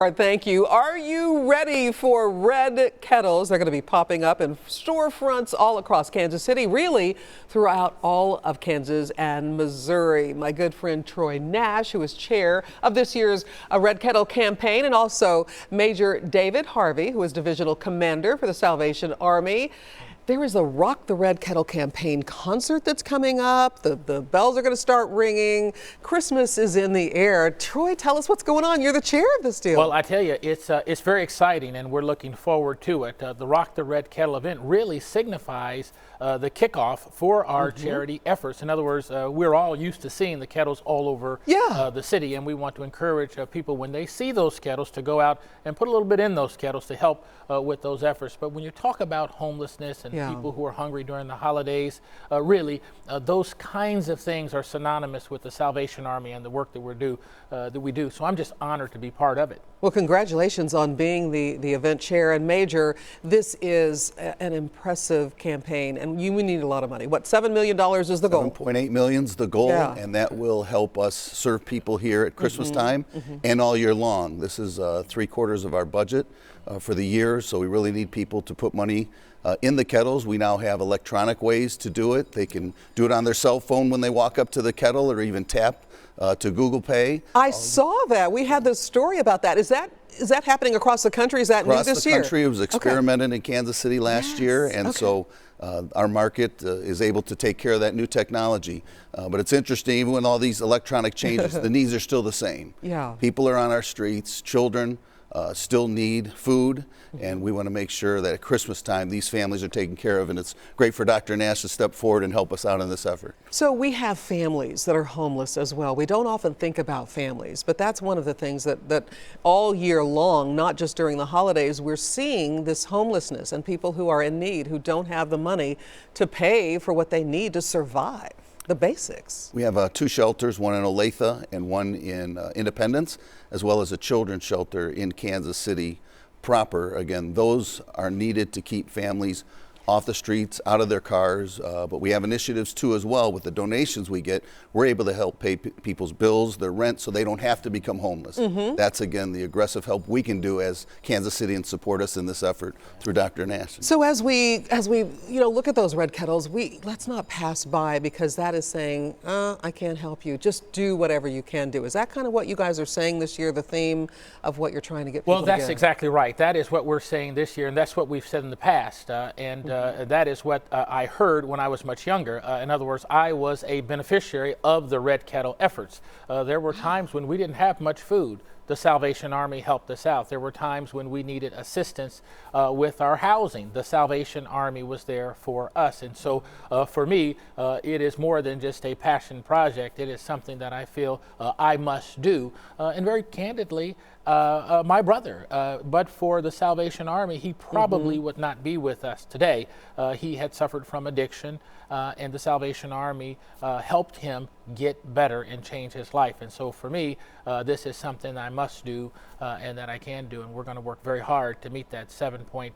All right, thank you. Are you ready for red kettles? They're going to be popping up in storefronts all across Kansas City, really throughout all of Kansas and Missouri. My good friend Troy Nash, who is chair of this year's Red Kettle campaign, and also Major David Harvey, who is divisional commander for the Salvation Army. There is a Rock the Red Kettle campaign concert that's coming up. The bells are going to start ringing. Christmas is in the air. Troy, tell us what's going on. You're the chair of this deal. Well, I tell you, it's very exciting, and we're looking forward to it. The Rock the Red Kettle event really signifies the kickoff for our charity efforts. In other words, we're all used to seeing the kettles all over the city, and we want to encourage people when they see those kettles to go out and put a little bit in those kettles to help with those efforts. But when you talk about homelessness and people who are hungry during the holidays, really, those kinds of things are synonymous with the Salvation Army and the work that we do. So I'm just honored to be part of it. Well, congratulations on being the event chair and major. This is an impressive campaign, and we need a lot of money. What, $7 million is the goal? $7.8 million is the goal, and that will help us serve people here at Christmas time and all year long. This is 3/4 of our budget for the year, so we really need people to put money in the kettles. We now have electronic ways to do it. They can do it on their cell phone when they walk up to the kettle, or even tap to Google Pay. I saw that. We had this story about that. Is that happening across the country? Is that new this year? Across the country. It was experimented in Kansas City last year, and so our market is able to take care of that new technology. But it's interesting, even with all these electronic changes, the needs are still the same. People are on our streets, children still need food, and we want to make sure that at Christmas time these families are taken care of, and it's great for Dr. Nash to step forward and help us out in this effort. So we have families that are homeless as well. We don't often think about families, but that's one of the things that all year long, not just during the holidays, we're seeing this homelessness and people who are in need, who don't have the money to pay for what they need to survive. The basics. We have 2 shelters, one in Olathe and one in Independence, as well as a children's shelter in Kansas City proper. Again, those are needed to keep families off the streets, out of their cars, but we have initiatives too as well. With the donations we get, we're able to help pay people's bills, their rent, so they don't have to become homeless. That's, again, the aggressive help we can do as Kansas City and support us in this effort through Dr. Nash. So as we look at those red kettles, let's not pass by, because that is saying, I can't help you. Just do whatever you can do. Is that kind of what you guys are saying this year, the theme of what you're trying to get people to Well, that's exactly right. That is what we're saying this year, and that's what we've said in the past. That is what I heard when I was much younger. In other words, I was a beneficiary of the Red Kettle efforts. There were times when we didn't have much food. The Salvation Army helped us out. There were times when we needed assistance with our housing. The Salvation Army was there for us. And so for me, it is more than just a passion project. It is something that I feel I must do. And very candidly, my brother, but for the Salvation Army, he probably would not be with us today. He had suffered from addiction, and the Salvation Army helped him get better and change his life. And so for me, this is something I must do and that I can do, and we're going to work very hard to meet that 7.8.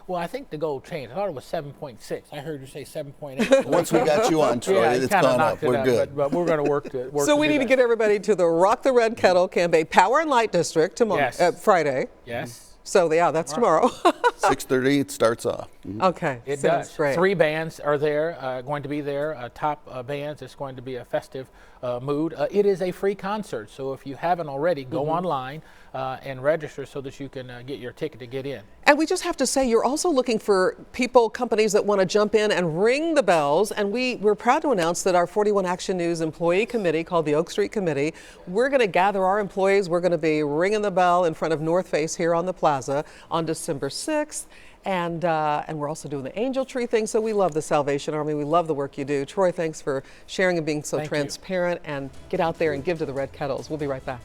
Well, I think the goal changed. I thought it was 7.6. I heard you say 7.8. Once we got you on, Troy, it's gone up. We're good. But we're going to work to So we need to get everybody to the Rock the Red Kettle campaign, Power and Light District, tomorrow, Friday. Yes. So yeah, that's tomorrow. 6:30 it starts off. Okay, it does. Great. 3 bands are there, going to be there, top bands. It's going to be a festive mood. It is a free concert, so if you haven't already, go online and register so that you can get your ticket to get in. And we just have to say, you're also looking for people, companies that want to jump in and ring the bells. And we're proud to announce that our 41 Action News employee committee, called the Oak Street Committee, we're going to gather our employees. We're going to be ringing the bell in front of North Face here on the plaza on December 6th. And we're also doing the angel tree thing. So we love the Salvation Army. We love the work you do. Troy, thanks for sharing and being so transparent. And get out there and give to the Red Kettles. We'll be right back.